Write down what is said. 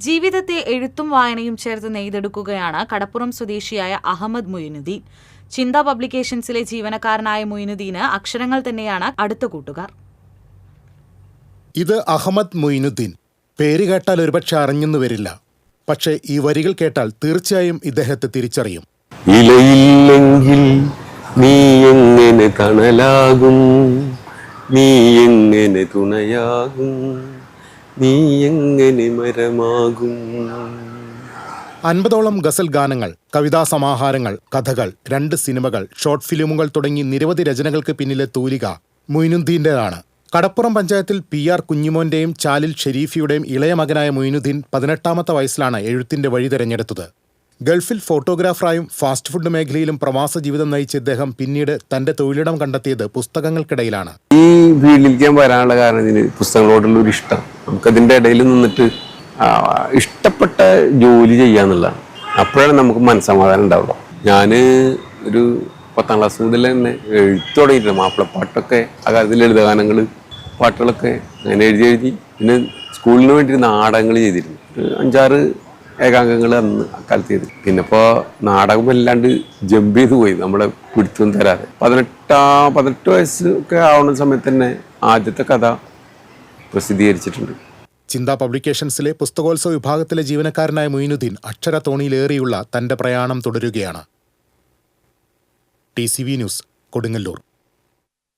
ജീവിതത്തെ എഴുത്തും വായനയും ചേർത്ത് നെയ്തെടുക്കുകയാണ് കടപ്പുറം സ്വദേശിയായ അഹമ്മദ് മൊയിനുദ്ദീൻ. ചിന്ത പബ്ലിക്കേഷൻസിലെ ജീവനക്കാരനായ മൊയിനുദ്ദീന് അക്ഷരങ്ങൾ തന്നെയാണ് അടുത്ത കൂട്ടുകാർ. ഇത് അഹമ്മദ് മൊയിനുദ്ദീൻ. പേര് കേട്ടാൽ ഒരുപക്ഷെ അറിഞ്ഞെന്നു വരില്ല. പക്ഷേ ഈ വരികൾ കേട്ടാൽ തീർച്ചയായും ഇദ്ദേഹത്തെ തിരിച്ചറിയും. ഇലയില്ലെങ്കിൽ നീ എങ്ങനെ തണലാകും, നീ എങ്ങനെ തുണയാകും, നീ എങ്ങനെ മരമാകും. 50ഓളം ഗസൽ ഗാനങ്ങൾ, കവിതാ സമാഹാരങ്ങൾ, കഥകൾ, 2 സിനിമകൾ, ഷോർട്ട് ഫിലിമുകൾ തുടങ്ങി നിരവധി രചനകൾക്ക് പിന്നിലെ തൂലിക മൊയിനുദ്ദീൻ്റെതാണ്. കടപ്പുറം പഞ്ചായത്തിൽ PR കുഞ്ഞിമോന്റെയും ചാലിൽ ഷെരീഫിയുടെയും ഇളയ മകനായ മൊയിനുദ്ദീൻ 18ാമത്തെ വയസ്സിലാണ് എഴുത്തിന്റെ വഴി തിരഞ്ഞെടുത്തത്. ഗൾഫിൽ ഫോട്ടോഗ്രാഫറായും ഫാസ്റ്റ് ഫുഡ് മേഖലയിലും പ്രവാസ ജീവിതം നയിച്ച ഇദ്ദേഹം പിന്നീട് തന്റെ തൊഴിലിടം കണ്ടെത്തിയത് പുസ്തകങ്ങൾക്കിടയിലാണ്. ഈ ഫീൽഡിലേക്ക് വരാനുള്ള കാരണം ഇതിന് പുസ്തകങ്ങളോടുള്ള ഒരു ഇഷ്ടം. നമുക്കതിൻ്റെ ഇടയിൽ നിന്നിട്ട് ഇഷ്ടപ്പെട്ട ജോലി ചെയ്യാന്നുള്ളതാണ്. അപ്പോഴാണ് നമുക്ക് മനസ്സമാധാനം ഉണ്ടാവുക. ഞാൻ ഒരു 10ാം ക്ലാസ് മുതൽ തന്നെ എഴുത്ത് തുടങ്ങിയിട്ടുണ്ട്. മാപ്പിളപ്പാട്ടൊക്കെ ആ കാലത്തിൽ എഴുതുഗാനങ്ങൾ, പാട്ടുകളൊക്കെ അങ്ങനെ എഴുതി. പിന്നെ സ്കൂളിന് വേണ്ടി നാടകങ്ങൾ ചെയ്തിരുന്നു. 5-6 ഏകാംഗങ്ങൾ അന്ന് അക്കാലത്ത് ചെയ്തു. പിന്നെ ഇപ്പോൾ നാടകം വല്ലാണ്ട് ജമ്പ് ചെയ്ത് പോയി, നമ്മളെ പിടുത്തൊന്നും തരാതെ. 18 വയസ്സ് ഒക്കെ ആവുന്ന സമയത്ത് തന്നെ ആദ്യത്തെ കഥ പ്രസിദ്ധീകരിച്ചിട്ടുണ്ട്. ചിന്ത പബ്ലിക്കേഷൻസിലെ പുസ്തകോത്സവ വിഭാഗത്തിലെ ജീവനക്കാരനായ മൊയിനുദ്ദീൻ അക്ഷരത്തോണിയിലേറിയുള്ള തന്റെ പ്രയാണം തുടരുകയാണ്. TCV news, Kodungallur.